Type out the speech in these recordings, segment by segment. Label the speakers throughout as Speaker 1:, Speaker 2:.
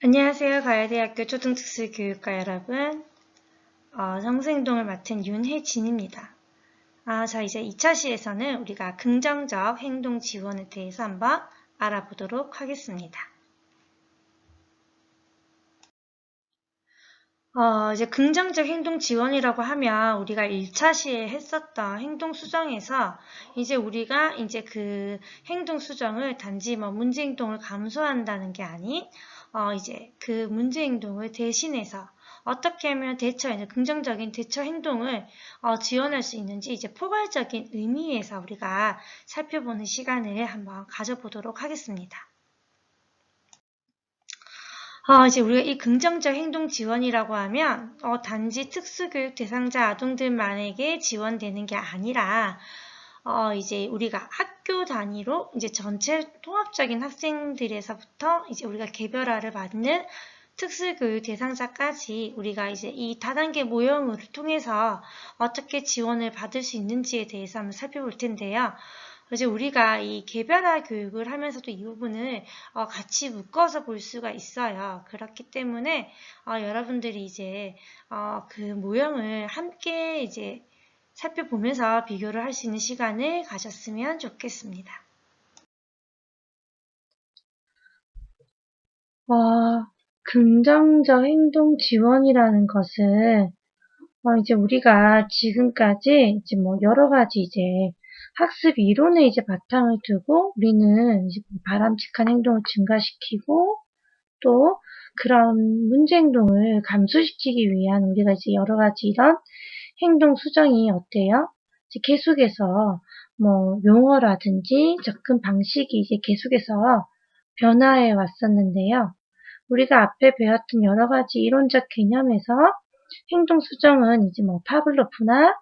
Speaker 1: 안녕하세요. 가야대학교 초등특수교육과 여러분. 성수행동을 맡은 윤혜진입니다. 자, 이제 2차 시에서는 우리가 긍정적 행동 지원에 대해서 한번 알아보도록 하겠습니다. 이제 긍정적 행동 지원이라고 하면 우리가 1차 시에 했었던 행동 수정에서 이제 우리가 이제 그 행동 수정을 단지 문제 행동을 감소한다는 게 아닌 이제 그 문제 행동을 대신해서 어떻게 하면 이제 긍정적인 대처 행동을 지원할 수 있는지 이제 포괄적인 의미에서 우리가 살펴보는 시간을 한번 가져보도록 하겠습니다. 이제 우리가 이 긍정적 행동 지원이라고 하면 단지 특수교육 대상자 아동들만에게 지원되는 게 아니라 이제 우리가 학교 단위로 이제 전체 통합적인 학생들에서부터 이제 우리가 개별화를 받는 특수교육 대상자까지 우리가 이제 이 다단계 모형을 통해서 어떻게 지원을 받을 수 있는지에 대해서 한번 살펴볼 텐데요. 이제 우리가 이 개별화 교육을 하면서도 이 부분을 같이 묶어서 볼 수가 있어요. 그렇기 때문에 여러분들이 이제 그 모형을 함께 이제 살펴보면서 비교를 할 수 있는 시간을 가졌으면 좋겠습니다. 긍정적 행동 지원이라는 것은 이제 우리가 지금까지 이제 여러 가지 이제 학습 이론에 이제 바탕을 두고 우리는 이제 바람직한 행동을 증가시키고 또 그런 문제 행동을 감소시키기 위한 우리가 이제 여러 가지 이런 행동 수정이 어때요? 이제 계속해서 용어라든지 접근 방식이 이제 계속해서 변화해 왔었는데요. 우리가 앞에 배웠던 여러 가지 이론적 개념에서 행동 수정은 이제 파블로프나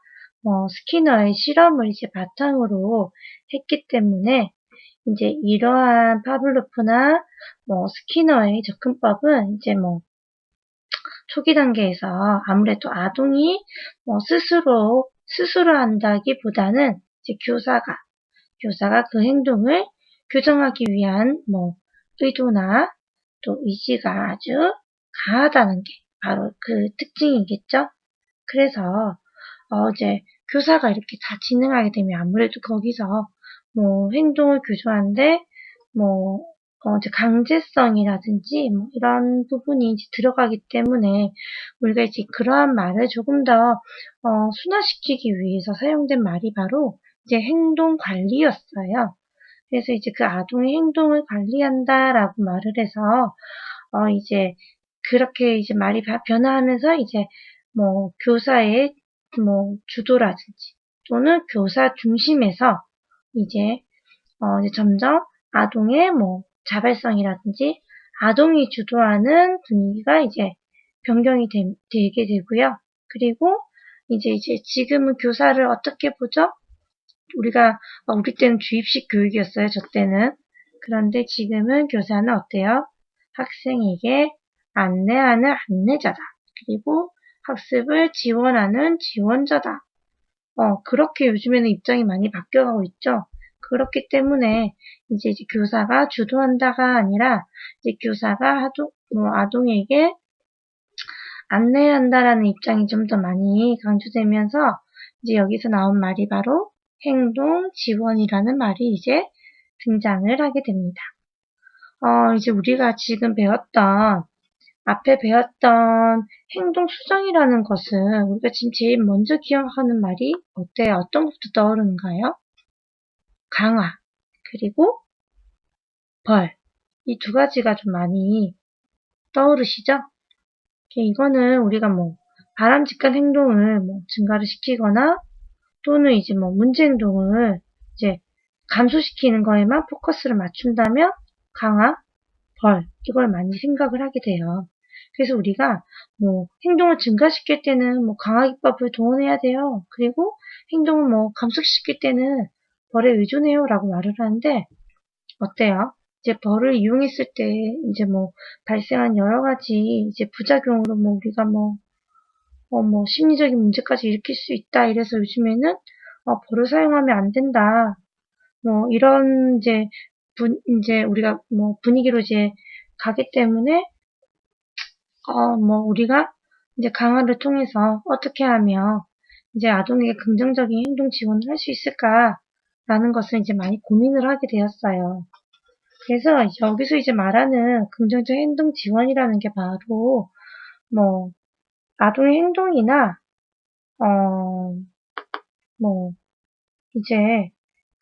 Speaker 1: 스키너의 실험을 이제 바탕으로 했기 때문에 이제 이러한 파블로프나 스키너의 접근법은 이제 초기 단계에서 아무래도 아동이 스스로 한다기보다는 이제 교사가 그 행동을 교정하기 위한 의도나 또 의지가 아주 강하다는 게 바로 그 특징이겠죠. 그래서 이제 교사가 이렇게 다 진행하게 되면 아무래도 거기서 행동을 교조하는데 이제 강제성이라든지 이런 부분이 이제 들어가기 때문에 우리가 이제 그러한 말을 조금 더 순화시키기 위해서 사용된 말이 바로 이제 행동 관리였어요. 그래서 이제 그 아동의 행동을 관리한다라고 말을 해서 이제 그렇게 이제 말이 변화하면서 이제 교사의 주도라든지 또는 교사 중심에서 이제 이제 점점 아동의 자발성이라든지 아동이 주도하는 분위기가 이제 변경이 되게 되고요. 그리고 이제 지금은 교사를 어떻게 보죠? 우리 때는 주입식 교육이었어요. 저 때는. 그런데 지금은 교사는 어때요? 학생에게 안내하는 안내자다. 그리고 학습을 지원하는 지원자다. 그렇게 요즘에는 입장이 많이 바뀌어가고 있죠. 그렇기 때문에 이제 교사가 주도한다가 아니라 이제 교사가 아동에게 안내한다라는 입장이 좀 더 많이 강조되면서 이제 여기서 나온 말이 바로 행동 지원이라는 말이 이제 등장을 하게 됩니다. 이제 우리가 지금 앞에 배웠던 행동 수정이라는 것은 우리가 지금 제일 먼저 기억하는 말이 어때요? 어떤 것부터 떠오르는가요? 강화, 그리고 벌. 이 두 가지가 좀 많이 떠오르시죠? 이거는 우리가 바람직한 행동을 증가를 시키거나 또는 이제 문제 행동을 이제 감소시키는 거에만 포커스를 맞춘다면 강화, 벌 이걸 많이 생각을 하게 돼요. 그래서 우리가 행동을 증가시킬 때는 강화기법을 동원해야 돼요. 그리고 행동을 감소시킬 때는 벌에 의존해요라고 말을 하는데 어때요? 이제 벌을 이용했을 때 이제 발생한 여러 가지 이제 부작용으로 우리가 심리적인 문제까지 일으킬 수 있다. 이래서 요즘에는 벌을 사용하면 안 된다. 이런 이제 우리가 분위기로 이제 가기 때문에 우리가 이제 강화를 통해서 어떻게 하면 이제 아동에게 긍정적인 행동 지원을 할 수 있을까라는 것을 이제 많이 고민을 하게 되었어요. 그래서 여기서 이제 말하는 긍정적 행동 지원이라는 게 바로 뭐 아동의 행동이나 어 뭐 이제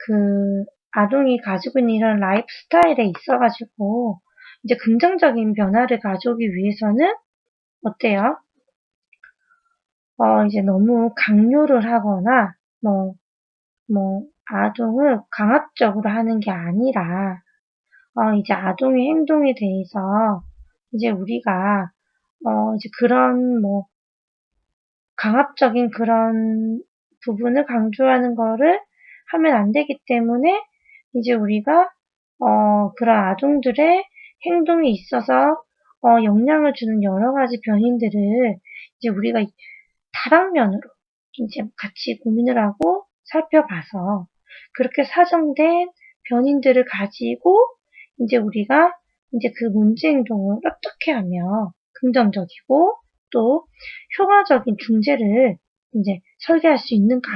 Speaker 1: 그 아동이 가지고 있는 이런 라이프 스타일에 있어가지고 이제 긍정적인 변화를 가져오기 위해서는 어때요? 이제 너무 강요를 하거나 아동을 강압적으로 하는 게 아니라 이제 아동의 행동에 대해서 이제 우리가 이제 그런 강압적인 그런 부분을 강조하는 거를 하면 안 되기 때문에 이제 우리가 그런 아동들의 행동에 있어서 영향을 주는 여러 가지 변인들을 이제 우리가 다방면으로 이제 같이 고민을 하고 살펴봐서 그렇게 사정된 변인들을 가지고 이제 우리가 이제 그 문제 행동을 어떻게 하면 긍정적이고 또 효과적인 중재를 이제 설계할 수 있는가.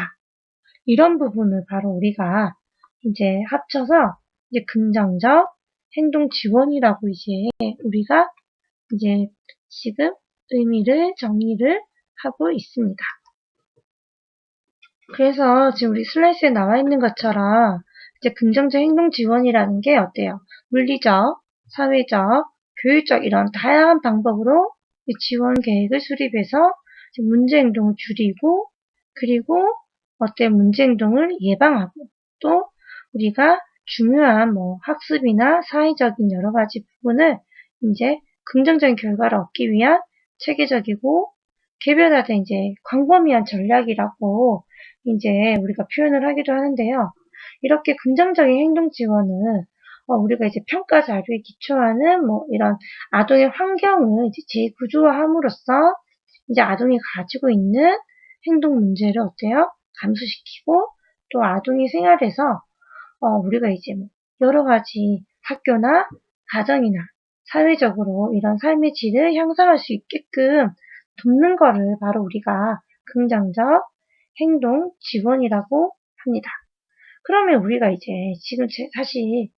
Speaker 1: 이런 부분을 바로 우리가 이제 합쳐서 이제 긍정적 행동 지원이라고 이제 우리가 이제 지금 의미를 정의를 하고 있습니다. 그래서 지금 우리 슬라이드에 나와 있는 것처럼 이제 긍정적 행동 지원이라는 게 어때요? 물리적, 사회적, 교육적 이런 다양한 방법으로 지원 계획을 수립해서 문제 행동을 줄이고 그리고 문제 행동을 예방하고 또 우리가 중요한 학습이나 사회적인 여러 가지 부분을 이제 긍정적인 결과를 얻기 위한 체계적이고 개별화된 이제 광범위한 전략이라고 이제 우리가 표현을 하기도 하는데요. 이렇게 긍정적인 행동 지원은 우리가 이제 평가 자료에 기초하는 이런 아동의 환경을 이제 재구조화함으로써 이제 아동이 가지고 있는 행동 문제를 어때요? 감소시키고 또 아동의 생활에서 우리가 이제 여러 가지 학교나 가정이나 사회적으로 이런 삶의 질을 향상할 수 있게끔 돕는 거를 바로 우리가 긍정적 행동 지원이라고 합니다. 그러면 우리가 이제 지금 사실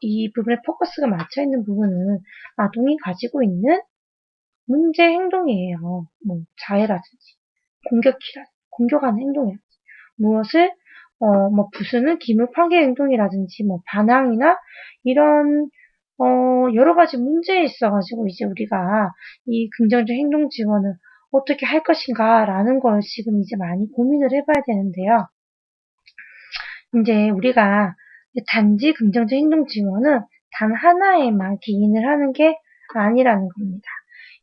Speaker 1: 이 부분에 포커스가 맞춰 있는 부분은 아동이 가지고 있는 문제 행동이에요. 자해라든지 공격하는 행동이라든지 무엇을 부수는 기물 파괴 행동이라든지 반항이나 이런 여러 가지 문제에 있어가지고 이제 우리가 이 긍정적 행동 지원을 어떻게 할 것인가라는 걸 지금 이제 많이 고민을 해봐야 되는데요. 이제 우리가 단지 긍정적 행동 지원은 단 하나에만 기인을 하는 게 아니라는 겁니다.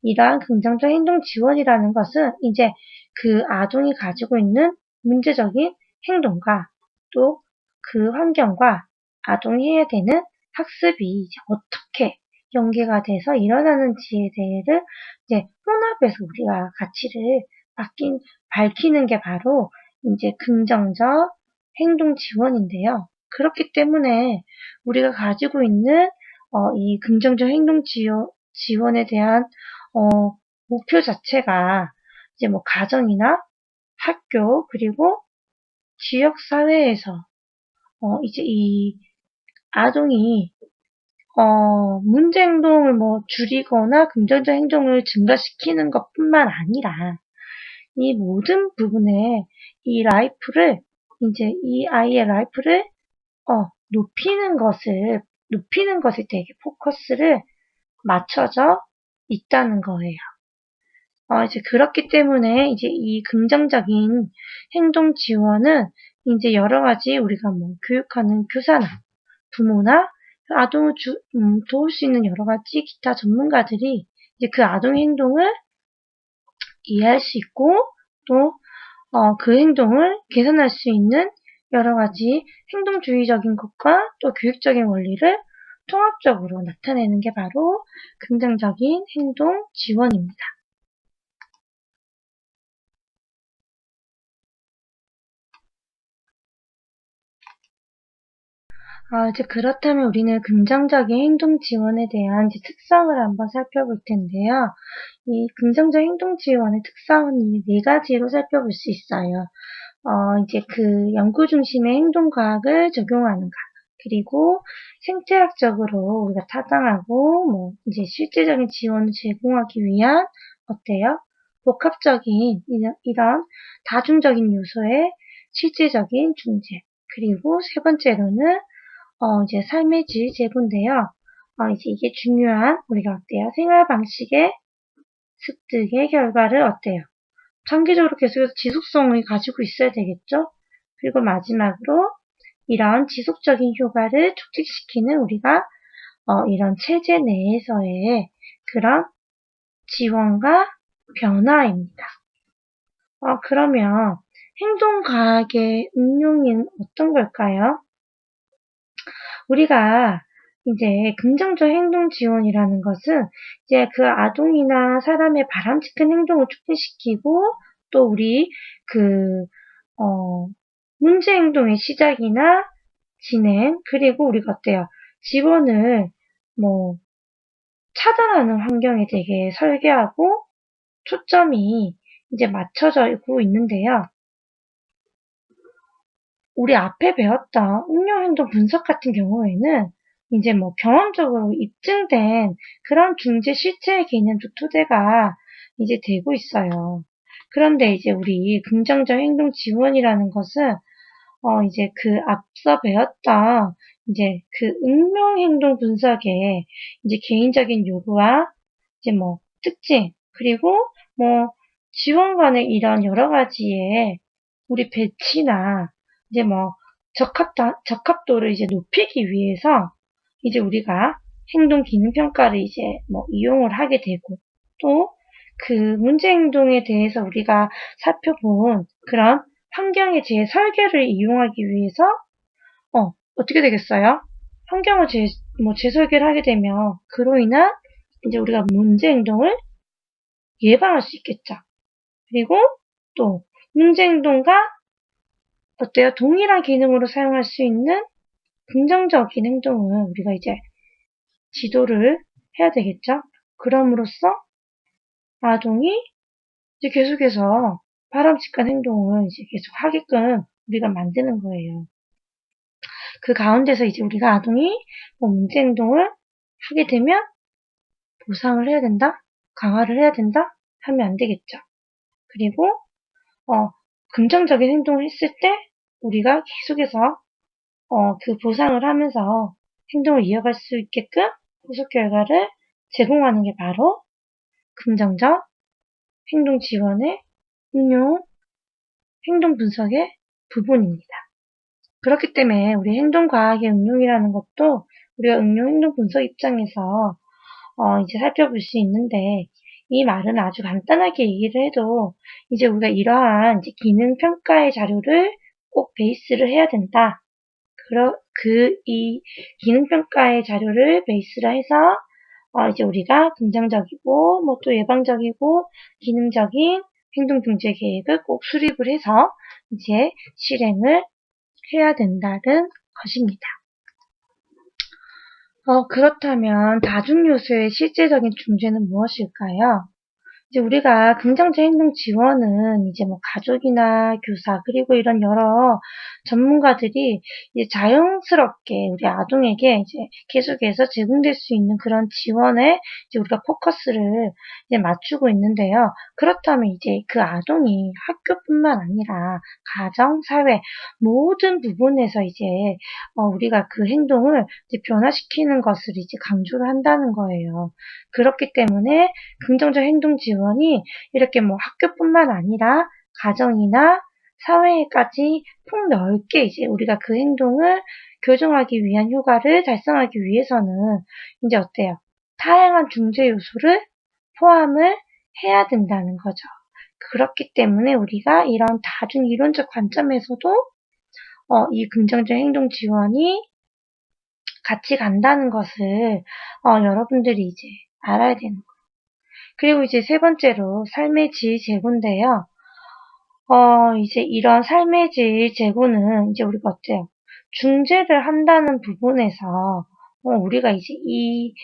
Speaker 1: 이러한 긍정적 행동 지원이라는 것은 이제 그 아동이 가지고 있는 문제적인 행동과 또 그 환경과 아동이 해야 되는 학습이 이제 어떻게 연계가 돼서 일어나는지에 대해서 이제 혼합해서 우리가 가치를 밝히는 게 바로 이제 긍정적 행동 지원인데요. 그렇기 때문에 우리가 가지고 있는 이 긍정적 행동 지원에 대한 목표 자체가 이제 가정이나 학교 그리고 지역 사회에서 이제 이 아동이 문제 행동을 줄이거나 긍정적 행동을 증가시키는 것뿐만 아니라 이 모든 부분에 이 아이의 라이프를 높이는 것에 되게 포커스를 맞춰져 있다는 거예요. 이제 그렇기 때문에 이제 이 긍정적인 행동 지원은 이제 여러 가지 우리가 교육하는 교사나 부모나 아동을 도울 수 있는 여러 가지 기타 전문가들이 이제 그 아동의 행동을 이해할 수 있고 또 그 행동을 개선할 수 있는 여러 가지 행동주의적인 것과 또 교육적인 원리를 통합적으로 나타내는 게 바로 긍정적인 행동 지원입니다. 이제 그렇다면 우리는 긍정적인 행동 지원에 대한 이제 특성을 한번 살펴볼 텐데요. 이 긍정적 행동 지원의 특성은 이 네 가지로 살펴볼 수 있어요. 이제 그 연구 중심의 행동 과학을 적용하는가. 그리고 생체학적으로 우리가 타당하고 뭐 이제 실제적인 지원을 제공하기 위한 어때요? 복합적인 이런 다중적인 요소의 실제적인 중재. 그리고 세 번째로는 이제 삶의 질 제고인데요. 이제 이게 중요한 우리가 어때요? 생활 방식의 습득의 결과를 어때요? 장기적으로 계속해서 지속성을 가지고 있어야 되겠죠? 그리고 마지막으로 이런 지속적인 효과를 촉진시키는 우리가 이런 체제 내에서의 그런 지원과 변화입니다. 그러면 행동과학의 응용은 어떤 걸까요? 우리가 이제 긍정적 행동 지원이라는 것은 이제 그 아동이나 사람의 바람직한 행동을 촉진시키고 또 우리 그, 문제 행동의 시작이나 진행, 그리고 우리가 어때요? 지원을 뭐 차단하는 환경에 되게 설계하고 초점이 이제 맞춰지고 있는데요. 우리 앞에 배웠던 응용행동 분석 같은 경우에는 이제 뭐 경험적으로 입증된 그런 중재 실체의 개념적 토대가 이제 되고 있어요. 그런데 이제 우리 긍정적 행동 지원이라는 것은 이제 그 앞서 배웠던 이제 그 응용 행동 분석의 이제 개인적인 요구와 이제 뭐 특징 그리고 뭐 지원 간의 이런 여러 가지의 우리 배치나 이제 뭐 적합도를 이제 높이기 위해서 이제 우리가 행동 기능 평가를 이제 뭐 이용을 하게 되고 또 그 문제 행동에 대해서 우리가 살펴본 그런 환경의 재설계를 이용하기 위해서 어떻게 되겠어요? 환경을 재설계를 하게 되면 그로 인한 이제 우리가 문제 행동을 예방할 수 있겠죠. 그리고 또 문제 행동과 어때요? 동일한 기능으로 사용할 수 있는 긍정적인 행동을 우리가 이제 지도를 해야 되겠죠. 그럼으로써 아동이 이제 계속해서 바람직한 행동을 이제 계속 하게끔 우리가 만드는 거예요. 그 가운데서 이제 우리가 아동이 뭐 문제 행동을 하게 되면 보상을 해야 된다? 강화를 해야 된다? 하면 안 되겠죠. 그리고 긍정적인 행동을 했을 때 우리가 계속해서 그 보상을 하면서 행동을 이어갈 수 있게끔 후속 결과를 제공하는 게 바로 긍정적 행동 지원의 응용 행동 분석의 부분입니다. 그렇기 때문에 우리 행동과학의 응용이라는 것도 우리가 응용 행동 분석 입장에서 이제 살펴볼 수 있는데 이 말은 아주 간단하게 얘기를 해도 이제 우리가 이러한 이제 기능 평가의 자료를 꼭 베이스를 해야 된다. 이 기능 평가의 자료를 베이스로 해서 이제 우리가 긍정적이고 뭐 또 예방적이고 기능적인 행동 중재 계획을 꼭 수립을 해서 이제 실행을 해야 된다는 것입니다. 그렇다면 다중 요소의 실제적인 중재는 무엇일까요? 이제 우리가 긍정적 행동 지원은 이제 뭐 가족이나 교사 그리고 이런 여러 전문가들이 이제 자연스럽게 우리 아동에게 이제 계속해서 제공될 수 있는 그런 지원에 이제 우리가 포커스를 이제 맞추고 있는데요. 그렇다면 이제 그 아동이 학교뿐만 아니라 가정, 사회 모든 부분에서 이제 우리가 그 행동을 이제 변화시키는 것을 이제 강조를 한다는 거예요. 그렇기 때문에 긍정적 행동 지원이 이렇게 뭐 학교뿐만 아니라 가정이나 사회까지 폭넓게 이제 우리가 그 행동을 교정하기 위한 효과를 달성하기 위해서는 이제 어때요? 다양한 중재 요소를 포함을 해야 된다는 거죠. 그렇기 때문에 우리가 이런 다중 이론적 관점에서도 이 긍정적 행동 지원이 같이 간다는 것을 여러분들이 이제 알아야 되는 거예요. 그리고 이제 세 번째로 삶의 질 제고인데요. 이제 이런 삶의 질 제고는 이제 우리가 어때요? 중재를 한다는 부분에서 우리가 이제 이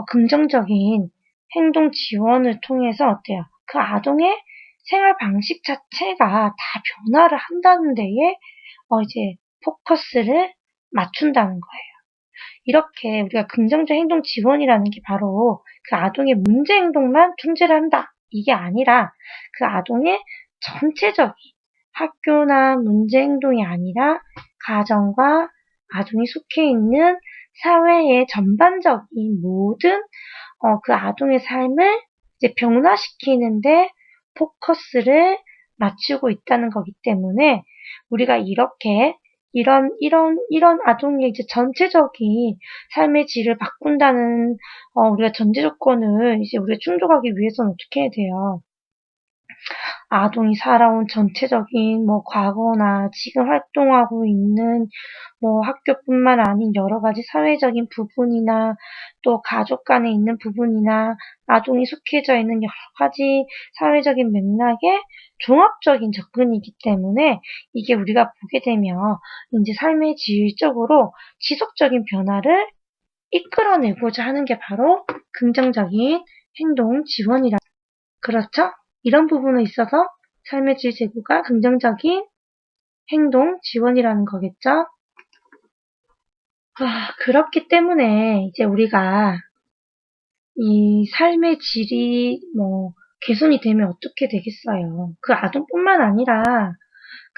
Speaker 1: 긍정적인 행동 지원을 통해서 어때요? 그 아동의 생활 방식 자체가 다 변화를 한다는 데에 이제 포커스를 맞춘다는 거예요. 이렇게 우리가 긍정적 행동 지원이라는 게 바로 그 아동의 문제 행동만 중재를 한다. 이게 아니라 그 아동의 전체적인 학교나 문제 행동이 아니라 가정과 아동이 속해 있는 사회의 전반적인 모든 그 아동의 삶을 이제 변화시키는데 포커스를 맞추고 있다는 거기 때문에 우리가 이렇게 이런 아동의 이제 전체적인 삶의 질을 바꾼다는 우리가 전제 조건을 이제 우리가 충족하기 위해서는 어떻게 해야 돼요? 아동이 살아온 전체적인 뭐 과거나 지금 활동하고 있는 뭐 학교뿐만 아닌 여러 가지 사회적인 부분이나 또 가족 간에 있는 부분이나 아동이 속해져 있는 여러 가지 사회적인 맥락의 종합적인 접근이기 때문에 이게 우리가 보게 되면 이제 삶의 질적으로 지속적인 변화를 이끌어내고자 하는 게 바로 긍정적인 행동 지원이라. 그렇죠? 이런 부분에 있어서 삶의 질 제고가 긍정적인 행동 지원이라는 거겠죠? 그렇기 때문에 이제 우리가 이 삶의 질이 뭐 개선이 되면 어떻게 되겠어요? 그 아동뿐만 아니라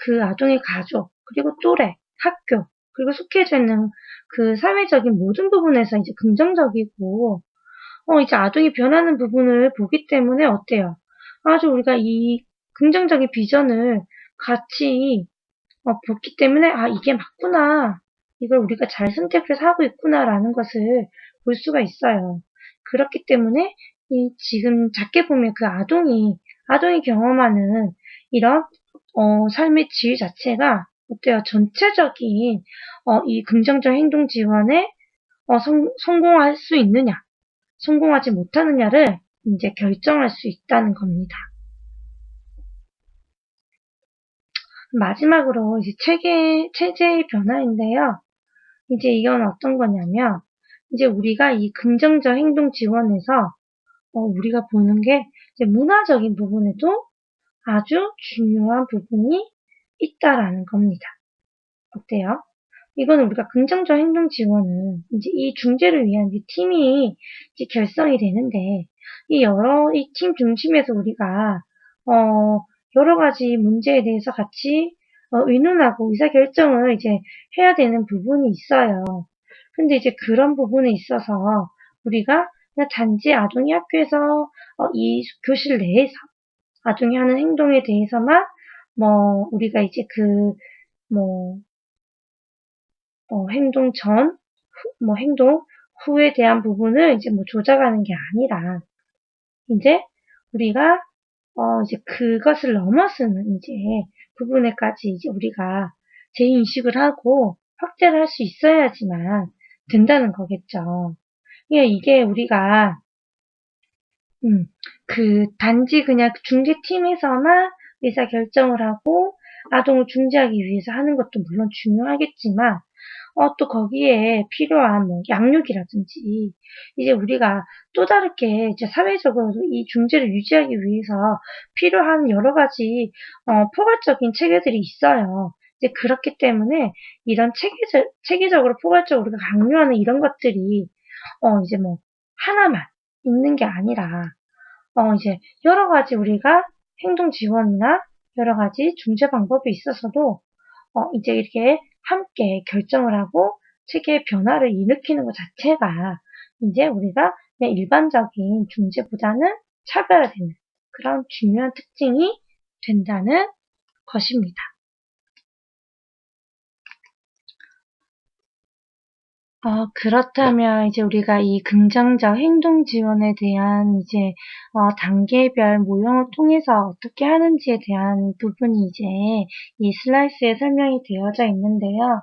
Speaker 1: 그 아동의 가족, 그리고 또래, 학교, 그리고 속해져 있는 그 사회적인 모든 부분에서 이제 긍정적이고 이제 아동이 변하는 부분을 보기 때문에 어때요? 아주 우리가 이 긍정적인 비전을 같이 보기 때문에 이게 맞구나. 이걸 우리가 잘 선택해서 하고 있구나라는 것을 볼 수가 있어요. 그렇기 때문에 이 지금 작게 보면 그 아동이 경험하는 이런 삶의 질 자체가 어때요? 전체적인 이 긍정적 행동 지원에 성공할 수 있느냐, 성공하지 못하느냐를 이제 결정할 수 있다는 겁니다. 마지막으로 이제 체제의 변화인데요. 이제 이건 어떤 거냐면, 이제 우리가 이 긍정적 행동 지원에서, 우리가 보는 게, 이제 문화적인 부분에도 아주 중요한 부분이 있다라는 겁니다. 어때요? 이건 우리가 긍정적 행동 지원은 이제 이 중재를 위한 이제 팀이 이제 결성이 되는데, 이 팀 중심에서 우리가, 여러 가지 문제에 대해서 같이, 의논하고 의사결정을 이제 해야 되는 부분이 있어요. 근데 이제 그런 부분에 있어서 우리가 그냥 단지 아동이 학교에서, 이 교실 내에서 아동이 하는 행동에 대해서만, 우리가 이제 뭐, 행동 전, 행동 후에 대한 부분을 이제 조작하는 게 아니라, 이제 우리가, 이제 그것을 넘어서는 이제 부분에까지 이제 우리가 재인식을 하고 확대를 할 수 있어야지만 된다는 거겠죠. 이게 우리가, 단지 그냥 중재팀에서만 의사결정을 하고 아동을 중재하기 위해서 하는 것도 물론 중요하겠지만, 또 거기에 필요한 양육이라든지, 이제 우리가 또 다르게 이제 사회적으로 이 중재를 유지하기 위해서 필요한 여러 가지, 포괄적인 체계들이 있어요. 이제 그렇기 때문에 이런 체계적으로 포괄적으로 우리가 강요하는 이런 것들이, 이제 하나만 있는 게 아니라, 이제 여러 가지 우리가 행동 지원이나 여러 가지 중재 방법이 있어서도, 이제 이렇게 함께 결정을 하고 체계의 변화를 일으키는 것 자체가 이제 우리가 그냥 일반적인 중재보다는 차별화되는 그런 중요한 특징이 된다는 것입니다. 그렇다면 이제 우리가 이 긍정적 행동 지원에 대한 이제 단계별 모형을 통해서 어떻게 하는지에 대한 부분이 이제 이 슬라이드에 설명이 되어져 있는데요.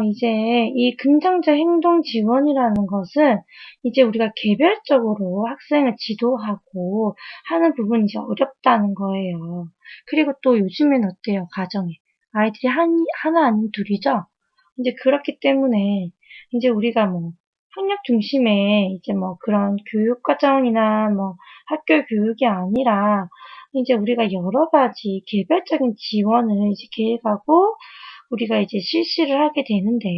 Speaker 1: 이제 이 긍정적 행동 지원이라는 것은 이제 우리가 개별적으로 학생을 지도하고 하는 부분이 이제 어렵다는 거예요. 그리고 또 요즘엔 어때요? 가정에. 아이들이 하나 아니면 둘이죠? 이제 그렇기 때문에 이제 우리가 뭐 학력 중심의 이제 뭐 그런 교육 과정이나 뭐 학교 교육이 아니라 이제 우리가 여러 가지 개별적인 지원을 이제 계획하고 우리가 이제 실시를 하게 되는데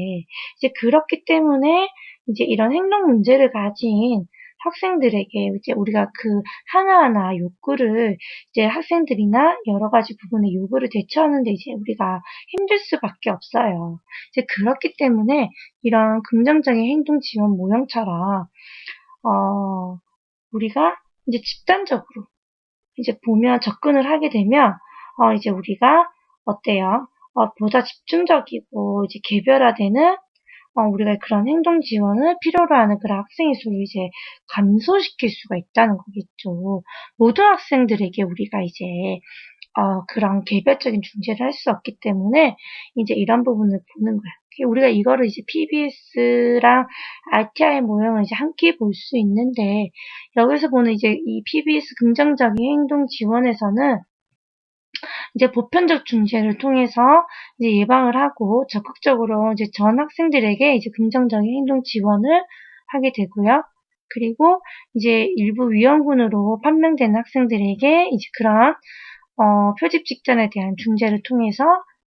Speaker 1: 이제 그렇기 때문에 이제 이런 행동 문제를 가진 학생들에게 이제 우리가 그 하나하나 욕구를 이제 학생들이나 여러 가지 부분의 요구를 대처하는데 이제 우리가 힘들 수밖에 없어요. 이제 그렇기 때문에 이런 긍정적인 행동 지원 모형처럼 우리가 이제 집단적으로 이제 보면 접근을 하게 되면 이제 우리가 어때요? 보다 집중적이고 이제 개별화되는 우리가 그런 행동 지원을 필요로 하는 그런 학생의 수를 이제 감소시킬 수가 있다는 거겠죠. 모든 학생들에게 우리가 이제 그런 개별적인 중재를 할 수 없기 때문에 이제 이런 부분을 보는 거야. 우리가 이거를 이제 PBS랑 RTI 모형을 이제 함께 볼 수 있는데 여기서 보는 이제 이 PBS 긍정적인 행동 지원에서는 이제 보편적 중재를 통해서 이제 예방을 하고 적극적으로 이제 전 학생들에게 이제 긍정적인 행동 지원을 하게 되고요. 그리고 이제 일부 위험군으로 판명된 학생들에게 이제 그런 표집 직전에 대한 중재를 통해서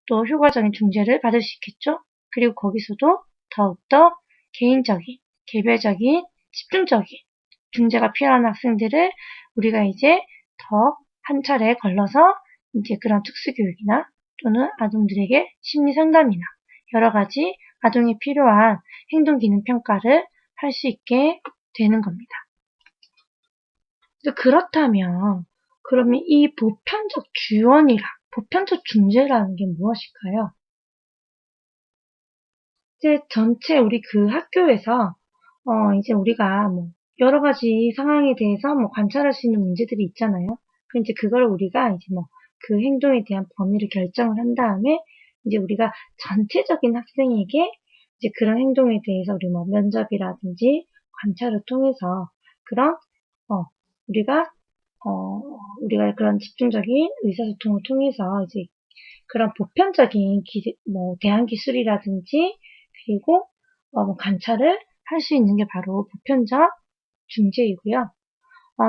Speaker 1: 또 효과적인 중재를 받을 수 있겠죠. 그리고 거기서도 더욱더 개인적인, 개별적인, 집중적인 중재가 필요한 학생들을 우리가 이제 더 한 차례에 걸러서 이제 그런 특수교육이나 또는 아동들에게 심리 상담이나 여러 가지 아동에 필요한 행동 기능 평가를 할 수 있게 되는 겁니다. 그렇다면 그러면 이 보편적 보편적 중재라는 게 무엇일까요? 이제 전체 우리 그 학교에서 이제 우리가 뭐 여러 가지 상황에 대해서 뭐 관찰할 수 있는 문제들이 있잖아요. 그 이제 그걸 우리가 이제 뭐 그 행동에 대한 범위를 결정을 한 다음에 이제 우리가 전체적인 학생에게 이제 그런 행동에 대해서 우리 뭐 면접이라든지 관찰을 통해서 그런 우리가 우리가 그런 집중적인 의사소통을 통해서 이제 그런 보편적인 뭐 대안 기술이라든지 그리고 뭐 관찰을 할 수 있는 게 바로 보편적 중재이고요.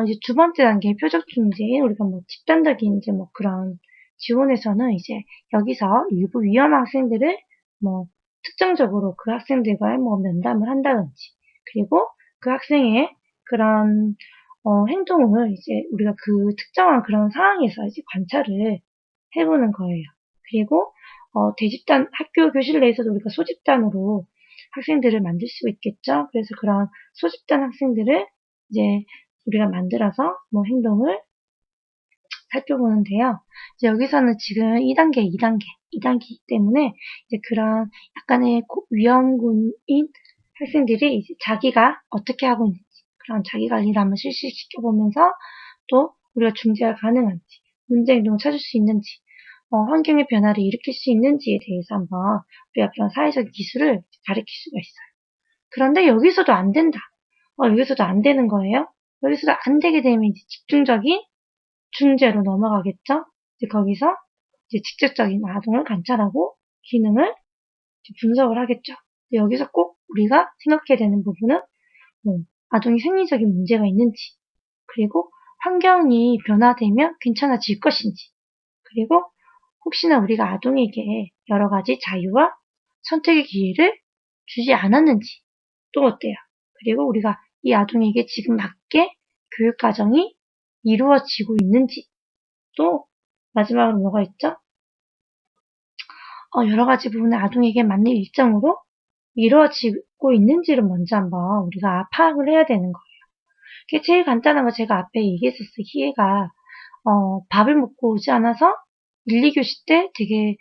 Speaker 1: 이제 두 번째 단계 표적 중재인 우리가 뭐 집단적인 이제 뭐 그런 지원에서는 이제 여기서 일부 위험한 학생들을 뭐 특정적으로 그 학생들과의 뭐 면담을 한다든지 그리고 그 학생의 그런 행동을 이제 우리가 그 특정한 그런 상황에서 이제 관찰을 해보는 거예요. 그리고 대집단 학교 교실 내에서도 우리가 소집단으로 학생들을 만들 수 있겠죠. 그래서 그런 소집단 학생들을 이제 우리가 만들어서 뭐 행동을 살펴보는데요. 이제 여기서는 지금 2단계, 2단계이기 때문에 이제 그런 약간의 위험군인 학생들이 이제 자기가 어떻게 하고 있는지 그런 자기 관리를 한번 실시시켜 보면서 또 우리가 중재가 가능한지 문제 행동을 찾을 수 있는지 환경의 변화를 일으킬 수 있는지에 대해서 한번 우리가 그런 사회적 기술을 가르칠 수가 있어요. 그런데 여기서도 안 된다. 여기서도 안 되는 거예요. 여기서도 안 되게 되면 이제 집중적인 중재로 넘어가겠죠. 이제 거기서 이제 직접적인 아동을 관찰하고 기능을 분석을 하겠죠. 여기서 꼭 우리가 생각해야 되는 부분은 아동이 생리적인 문제가 있는지, 그리고 환경이 변화되면 괜찮아질 것인지, 그리고 혹시나 우리가 아동에게 여러 가지 자유와 선택의 기회를 주지 않았는지, 또 어때요? 그리고 우리가 이 아동에게 지금 맞게 교육 과정이 이루어지고 있는지, 또 마지막으로 뭐가 있죠? 여러 가지 부분을 아동에게 맞는 일정으로 이루어지고 있는지를 먼저 한번 우리가 파악을 해야 되는 거예요. 그게 제일 간단한 거 제가 앞에 얘기했었어요. 희애가 밥을 먹고 오지 않아서 1, 2교시 때 되게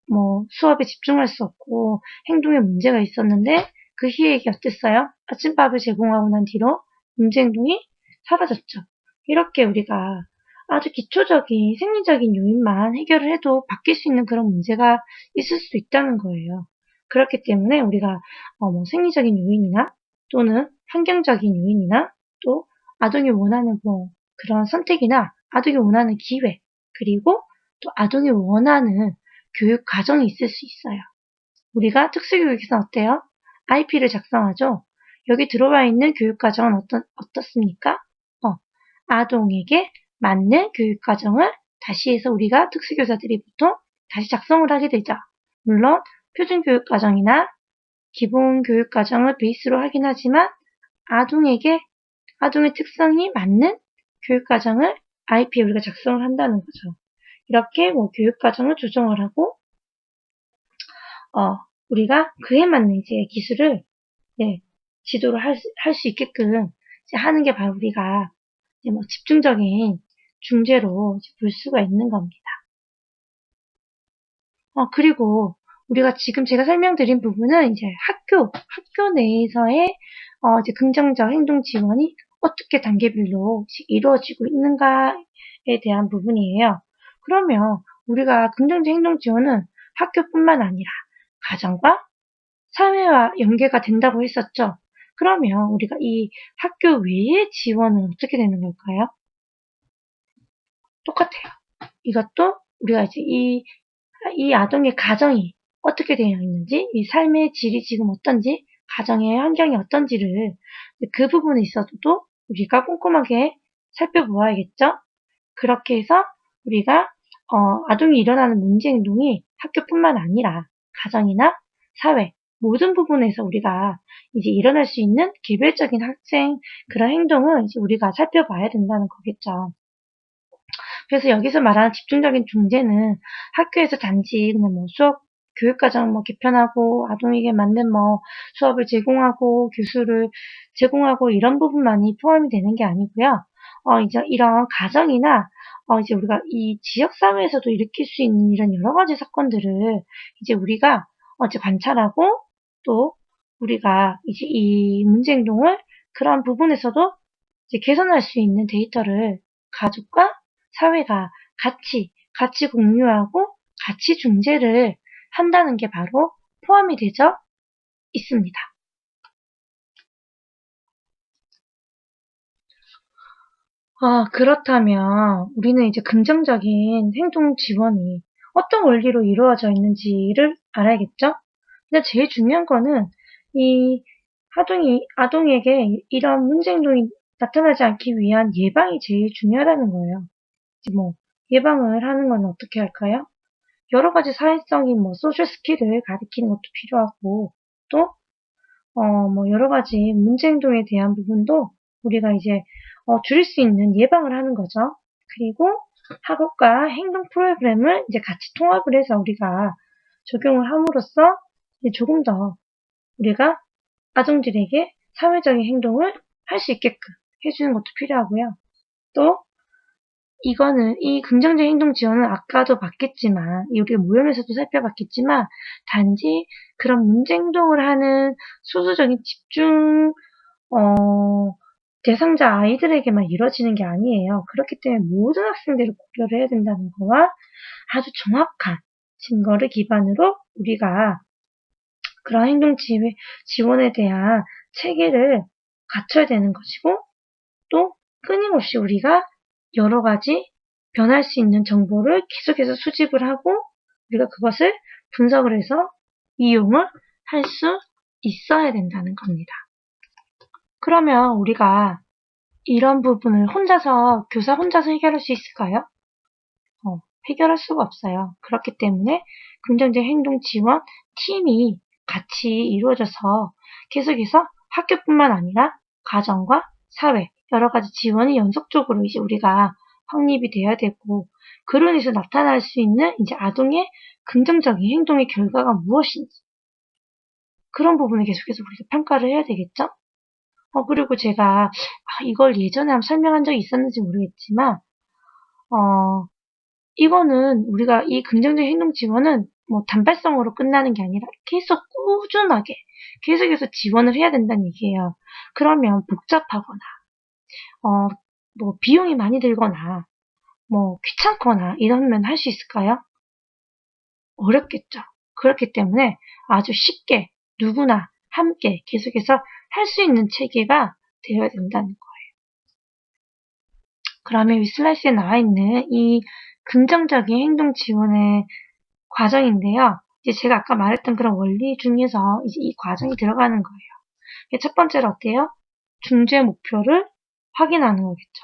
Speaker 1: 뭐 수업에 집중할 수 없고 행동에 문제가 있었는데 그 희애에게 어땠어요? 아침밥을 제공하고 난 뒤로 문제 행동이 사라졌죠. 이렇게 우리가 아주 기초적인 생리적인 요인만 해결을 해도 바뀔 수 있는 그런 문제가 있을 수 있다는 거예요. 그렇기 때문에 우리가 뭐 생리적인 요인이나 또는 환경적인 요인이나 또 아동이 원하는 뭐 그런 선택이나 아동이 원하는 기회 그리고 또 아동이 원하는 교육 과정이 있을 수 있어요. 우리가 특수교육에서 어때요? IP를 작성하죠. 여기 들어와 있는 교육과정은 어떻습니까? 아동에게 맞는 교육과정을 다시 해서 우리가 특수교사들이 보통 다시 작성을 하게 되죠. 물론 표준교육과정이나 기본교육과정을 베이스로 하긴 하지만 아동의 특성이 맞는 교육과정을 IP에 우리가 작성을 한다는 거죠. 이렇게 뭐 교육과정을 조정을 하고 우리가 그에 맞는 이제 기술을 지도를 할 수 있게끔 하는 게 바로 우리가 이제 뭐 집중적인 중재로 볼 수가 있는 겁니다. 그리고 우리가 지금 제가 설명드린 부분은 이제 학교 내에서의 이제 긍정적 행동 지원이 어떻게 단계별로 이루어지고 있는가에 대한 부분이에요. 그러면 우리가 긍정적 행동 지원은 학교뿐만 아니라 가정과 사회와 연계가 된다고 했었죠. 그러면 우리가 이 학교 외의 지원은 어떻게 되는 걸까요? 똑같아요. 이것도 우리가 이제 이 아동의 가정이 어떻게 되어 있는지, 이 삶의 질이 지금 어떤지, 가정의 환경이 어떤지를 그 부분에 있어서도 우리가 꼼꼼하게 살펴보아야겠죠? 그렇게 해서 우리가 아동이 일어나는 문제 행동이 학교뿐만 아니라 가정이나 사회 모든 부분에서 우리가 이제 일어날 수 있는 개별적인 학생 그런 행동을 이제 우리가 살펴봐야 된다는 거겠죠. 그래서 여기서 말하는 집중적인 중재는 학교에서 단지 그냥 뭐 수업 교육과정 뭐 개편하고 아동에게 맞는 뭐 수업을 제공하고 교수를 제공하고 이런 부분만이 포함이 되는 게 아니고요. 이제 이런 가정이나 이제 우리가 이 지역 사회에서도 일으킬 수 있는 이런 여러 가지 사건들을 이제 우리가 이제 관찰하고 또 우리가 이제 이 문제 행동을 그런 부분에서도 이제 개선할 수 있는 데이터를 가족과 사회가 같이 공유하고 같이 중재를 한다는 게 바로 포함이 되어 있습니다. 그렇다면 우리는 이제 긍정적인 행동 지원이 어떤 원리로 이루어져 있는지를 알아야겠죠? 근데 제일 중요한 거는 이 아동에게 이런 문제 행동이 나타나지 않기 위한 예방이 제일 중요하다는 거예요. 뭐 예방을 하는 건 어떻게 할까요? 여러 가지 사회적인 뭐 소셜 스킬을 가르치는 것도 필요하고 또 뭐 여러 가지 문제 행동에 대한 부분도 우리가 이제 줄일 수 있는 예방을 하는 거죠. 그리고 학업과 행동 프로그램을 이제 같이 통합을 해서 우리가 적용을 함으로써 이제 조금 더 우리가 아동들에게 사회적인 행동을 할 수 있게끔 해주는 것도 필요하고요. 또 이 긍정적 행동 지원은 아까도 봤겠지만, 우리가 모형에서도 살펴봤겠지만, 단지 그런 문제 행동을 하는 소수적인 집중, 대상자 아이들에게만 이루어지는 게 아니에요. 그렇기 때문에 모든 학생들을 고려를 해야 된다는 거와 아주 정확한 증거를 기반으로 우리가 그런 행동 지원에 대한 체계를 갖춰야 되는 것이고, 또 끊임없이 우리가 여러 가지 변할 수 있는 정보를 계속해서 수집을 하고 우리가 그것을 분석을 해서 이용을 할 수 있어야 된다는 겁니다. 그러면 우리가 이런 부분을 교사 혼자서 해결할 수 있을까요? 해결할 수가 없어요. 그렇기 때문에 긍정적 행동 지원 팀이 같이 이루어져서 계속해서 학교뿐만 아니라 가정과 사회, 여러 가지 지원이 연속적으로 이제 우리가 확립이 돼야 되고, 그로 인해서 나타날 수 있는 이제 아동의 긍정적인 행동의 결과가 무엇인지, 그런 부분을 계속해서 우리가 평가를 해야 되겠죠? 그리고 제가, 이걸 예전에 한번 설명한 적이 있었는지 모르겠지만, 이거는 우리가 이 긍정적 행동 지원은 뭐 단발성으로 끝나는 게 아니라 계속 꾸준하게 계속해서 지원을 해야 된다는 얘기예요. 그러면 복잡하거나 뭐 비용이 많이 들거나 뭐 귀찮거나 이러면 할 수 있을까요? 어렵겠죠. 그렇기 때문에 아주 쉽게 누구나 함께 계속해서 할 수 있는 체계가 되어야 된다는 거예요. 그러면 이 슬라이드에 나와 있는 이 긍정적인 행동 지원의 과정인데요. 이제 제가 아까 말했던 그런 원리 중에서 이제 이 과정이 들어가는 거예요. 첫 번째로 어때요? 중재 목표를 확인하는 거겠죠.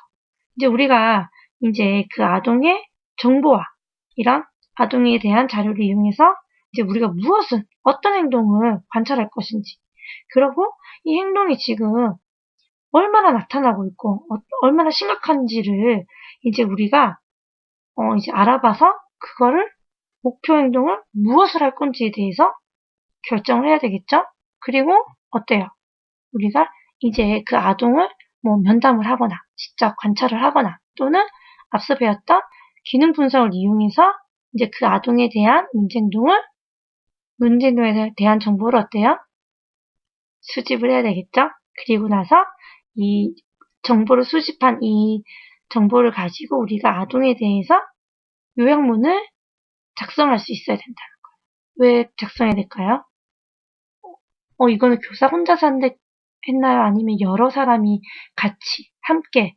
Speaker 1: 이제 우리가 이제 그 아동의 정보와 이런 아동에 대한 자료를 이용해서 이제 우리가 무엇을, 어떤 행동을 관찰할 것인지, 그리고 이 행동이 지금 얼마나 나타나고 있고, 얼마나 심각한지를 이제 우리가, 이제 알아봐서 그거를 목표 행동을 무엇을 할 건지에 대해서 결정을 해야 되겠죠? 그리고 어때요? 우리가 이제 그 아동을 뭐 면담을 하거나, 직접 관찰을 하거나, 또는 앞서 배웠던 기능 분석을 이용해서 이제 그 아동에 대한 문제 행동에 대한 정보를 어때요? 수집을 해야 되겠죠? 그리고 나서 이 정보를 수집한 이 정보를 가지고 우리가 아동에 대해서 요약문을 작성할 수 있어야 된다는 거예요. 왜 작성해야 될까요? 이거는 교사 혼자서 했나요? 아니면 여러 사람이 같이, 함께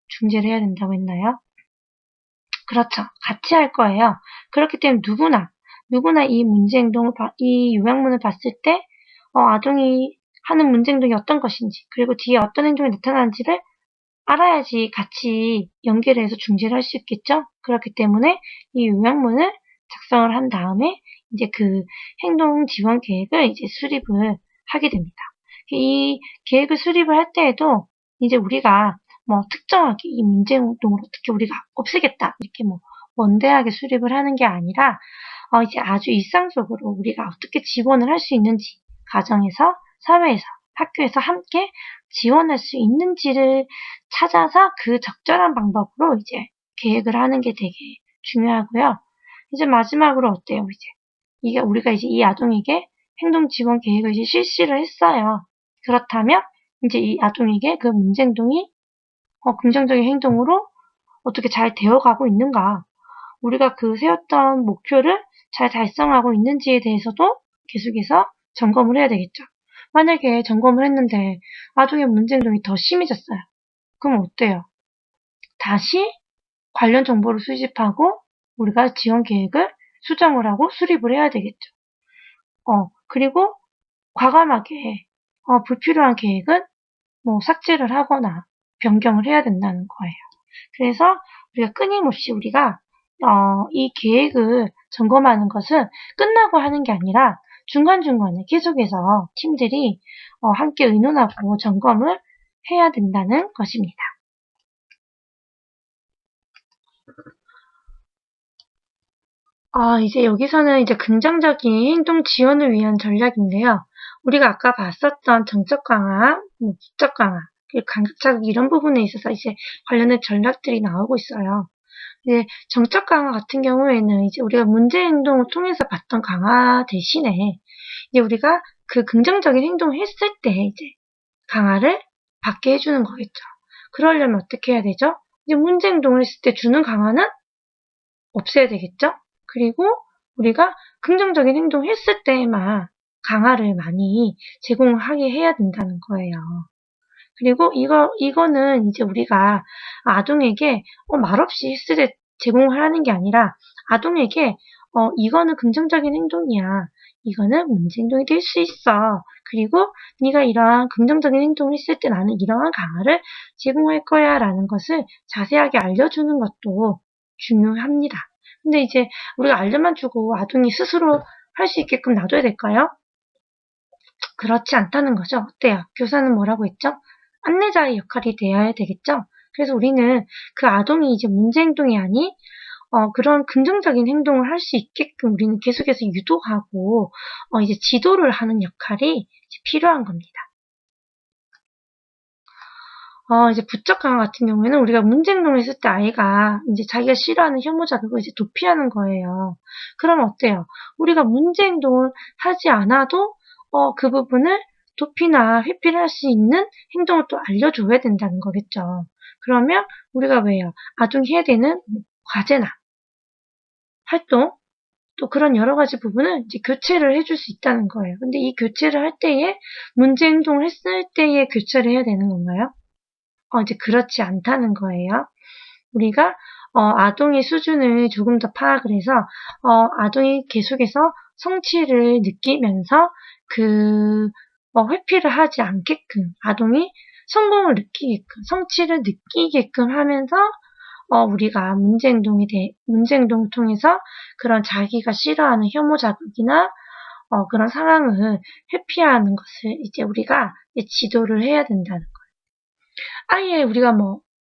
Speaker 1: 중재를 해야 된다고 했나요? 그렇죠. 같이 할 거예요. 그렇기 때문에 누구나 이 이 요약문을 봤을 때, 아동이 하는 문제 행동이 어떤 것인지, 그리고 뒤에 어떤 행동이 나타나는지를 알아야지 같이 연결해서 중재를 할 수 있겠죠? 그렇기 때문에 이 요약문을 작성을 한 다음에 이제 그 행동 지원 계획을 이제 수립을 하게 됩니다. 이 계획을 수립을 할 때에도 이제 우리가 뭐 특정하게 이 문제 행동을 어떻게 우리가 없애겠다 이렇게 뭐 원대하게 수립을 하는 게 아니라 이제 아주 일상적으로 우리가 어떻게 지원을 할 수 있는지 가정에서 사회에서 학교에서 함께 지원할 수 있는지를 찾아서 그 적절한 방법으로 이제 계획을 하는 게 되게 중요하고요. 이제 마지막으로 어때요? 이게 우리가 이제 이 아동에게 행동 지원 계획을 이제 실시를 했어요. 그렇다면 이제 이 아동에게 그 문제 행동이 긍정적인 행동으로 어떻게 잘 되어가고 있는가? 우리가 그 세웠던 목표를 잘 달성하고 있는지에 대해서도 계속해서 점검을 해야 되겠죠. 만약에 점검을 했는데 아동의 문제 행동이 더 심해졌어요. 그럼 어때요? 다시 관련 정보를 수집하고 우리가 지원 계획을 수정을 하고 수립을 해야 되겠죠. 그리고 과감하게 불필요한 계획은 뭐 삭제를 하거나 변경을 해야 된다는 거예요. 그래서 우리가 끊임없이 우리가 이 계획을 점검하는 것은 끝나고 하는 게 아니라 중간중간에 계속해서 팀들이 함께 의논하고 점검을 해야 된다는 것입니다. 이제 여기서는 이제 긍정적인 행동 지원을 위한 전략인데요. 우리가 아까 봤었던 정적 강화, 부적 강화, 그리고 간격 자극 이런 부분에 있어서 이제 관련된 전략들이 나오고 있어요. 이제 정적 강화 같은 경우에는 이제 우리가 문제 행동을 통해서 봤던 강화 대신에 이제 우리가 그 긍정적인 행동을 했을 때 이제 강화를 받게 해주는 거겠죠. 그러려면 어떻게 해야 되죠? 이제 문제 행동을 했을 때 주는 강화는 없애야 되겠죠? 그리고 우리가 긍정적인 행동을 했을 때에만 강화를 많이 제공하게 해야 된다는 거예요. 그리고 이거는 이제 우리가 아동에게 말없이 했을 때 제공하는 게 아니라 아동에게 이거는 긍정적인 행동이야. 이거는 문제 행동이 될 수 있어. 그리고 네가 이러한 긍정적인 행동을 했을 때 나는 이러한 강화를 제공할 거야 라는 것을 자세하게 알려주는 것도 중요합니다. 근데 이제 우리가 알려만 주고 아동이 스스로 할 수 있게끔 놔둬야 될까요? 그렇지 않다는 거죠. 어때요? 교사는 뭐라고 했죠? 안내자의 역할이 되어야 되겠죠? 그래서 우리는 그 아동이 이제 문제 행동이 아닌 그런 긍정적인 행동을 할 수 있게끔 우리는 계속해서 유도하고 이제 지도를 하는 역할이 이제 필요한 겁니다. 이제 부적 강화 같은 경우에는 우리가 문제 행동을 했을 때 아이가 이제 자기가 싫어하는 혐오자 그거 이제 도피하는 거예요. 그럼 어때요? 우리가 문제 행동을 하지 않아도 그 부분을 도피나 회피를 할 수 있는 행동을 또 알려줘야 된다는 거겠죠. 그러면 우리가 왜요? 아동이 해야 되는 과제나 활동 또 그런 여러 가지 부분을 이제 교체를 해줄 수 있다는 거예요. 근데 이 교체를 할 때에 문제 행동을 했을 때에 교체를 해야 되는 건가요? 이제 그렇지 않다는 거예요. 우리가 아동의 수준을 조금 더 파악을 해서, 아동이 계속해서 성취를 느끼면서 회피를 하지 않게끔, 아동이 성공을 느끼게끔, 성취를 느끼게끔 하면서, 우리가 문제행동을 통해서 그런 자기가 싫어하는 혐오 자극이나, 그런 상황을 회피하는 것을 이제 우리가 이제 지도를 해야 된다는 거예요. 아예 우리가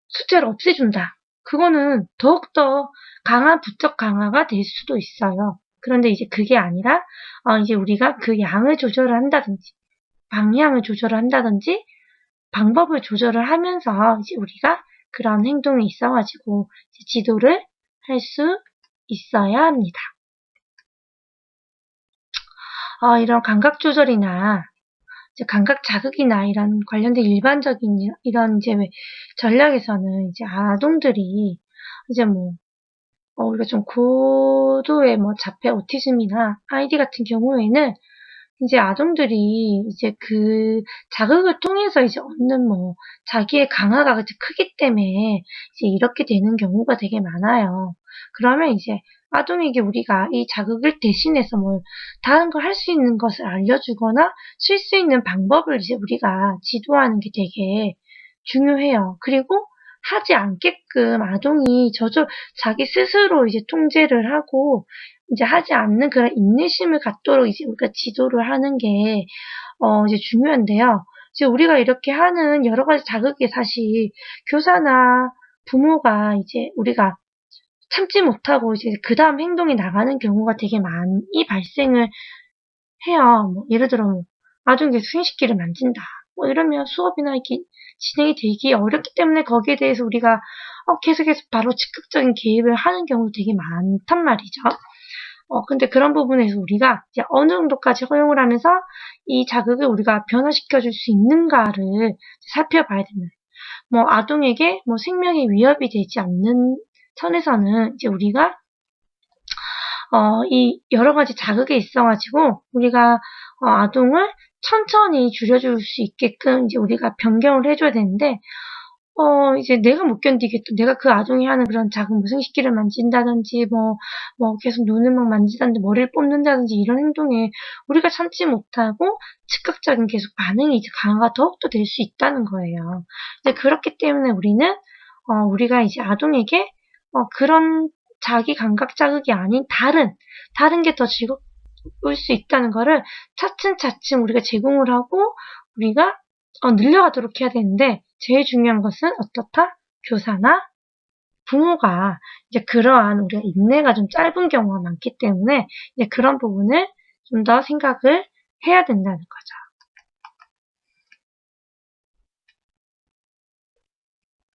Speaker 1: 숙제를 없애준다. 그거는 더욱더 강한 부적 강화가 될 수도 있어요. 그런데 이제 그게 아니라, 이제 우리가 그 양을 조절을 한다든지, 방향을 조절을 한다든지, 방법을 조절을 하면서 이제 우리가 그런 행동이 있어가지고 지도를 할 수 있어야 합니다. 이런 감각 조절이나 감각 자극이나 이런 관련된 일반적인 이런 이제 전략에서는 이제 아동들이 이제 우리가 좀 고도의 자폐 오티즘이나 아이디 같은 경우에는 이제 아동들이 이제 그 자극을 통해서 이제 얻는 자기의 강화가 크기 때문에 이제 이렇게 되는 경우가 되게 많아요. 그러면 이제 아동에게 우리가 이 자극을 대신해서 다른 걸 할 수 있는 것을 알려주거나 쓸 수 있는 방법을 이제 우리가 지도하는 게 되게 중요해요. 그리고 하지 않게끔 아동이 자기 스스로 이제 통제를 하고 이제 하지 않는 그런 인내심을 갖도록 이제 우리가 지도를 하는 게, 이제 중요한데요. 이제 우리가 이렇게 하는 여러 가지 자극에 사실 교사나 부모가 이제 우리가 참지 못하고 이제 그 다음 행동이 나가는 경우가 되게 많이 발생을 해요. 예를 들어 아동이 순식기를 만진다. 이러면 수업이나 이렇게 진행이 되기 어렵기 때문에 거기에 대해서 우리가 계속해서 바로 즉각적인 개입을 하는 경우도 되게 많단 말이죠. 근데 그런 부분에서 우리가 이제 어느 정도까지 허용을 하면서 이 자극을 우리가 변화시켜 줄 수 있는가를 살펴봐야 됩니다. 아동에게 생명에 위협이 되지 않는 선에서는 이제 우리가 이 여러 가지 자극에 있어가지고 우리가 아동을 천천히 줄여줄 수 있게끔 이제 우리가 변경을 해줘야 되는데, 이제 내가 못 견디겠다. 내가 그 아동이 하는 그런 작은 생식기를 만진다든지, 계속 눈을 막 만지다든지, 머리를 뽑는다든지, 이런 행동에 우리가 참지 못하고 즉각적인 계속 반응이 이제 강화가 더욱더 될 수 있다는 거예요. 이제 그렇기 때문에 우리가 이제 아동에게, 그런 자기 감각 자극이 아닌 다른 게 더 즐거울 수 있다는 거를 차츰차츰 우리가 제공을 하고, 우리가 늘려가도록 해야 되는데, 제일 중요한 것은 어떻다? 교사나 부모가 이제 그러한 우리가 인내가 좀 짧은 경우가 많기 때문에 이제 그런 부분을 좀 더 생각을 해야 된다는 거죠.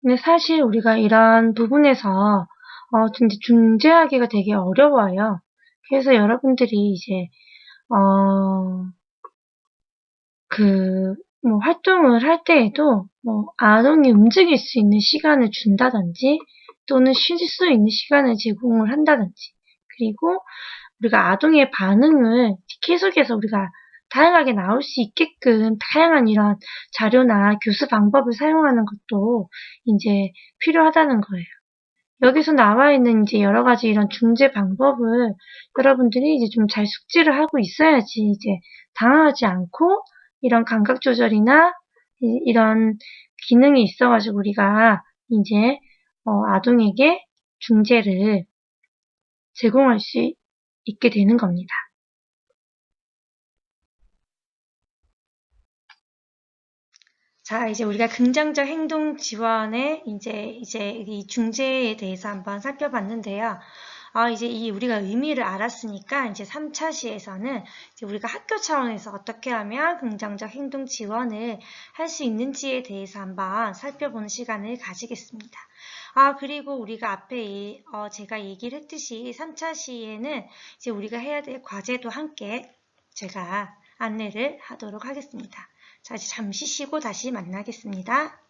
Speaker 1: 근데 사실 우리가 이런 부분에서 진짜 중재하기가 되게 어려워요. 그래서 여러분들이 이제 활동을 할 때에도 아동이 움직일 수 있는 시간을 준다든지 또는 쉴 수 있는 시간을 제공을 한다든지, 그리고 우리가 아동의 반응을 계속해서 우리가 다양하게 나올 수 있게끔 다양한 이런 자료나 교수 방법을 사용하는 것도 이제 필요하다는 거예요. 여기서 나와 있는 이제 여러 가지 이런 중재 방법을 여러분들이 이제 좀 잘 숙지를 하고 있어야지 이제 당황하지 않고 이런 감각 조절이나 이런 기능이 있어가지고 우리가 이제 아동에게 중재를 제공할 수 있게 되는 겁니다. 자, 이제 우리가 긍정적 행동 지원의 이제 이 중재에 대해서 한번 살펴봤는데요. 이제 우리가 의미를 알았으니까 이제 3차 시에서는 이제 우리가 학교 차원에서 어떻게 하면 긍정적 행동 지원을 할 수 있는지에 대해서 한번 살펴보는 시간을 가지겠습니다. 그리고 우리가 앞에 제가 얘기를 했듯이 3차 시에는 이제 우리가 해야 될 과제도 함께 제가 안내를 하도록 하겠습니다. 자, 이제 잠시 쉬고 다시 만나겠습니다.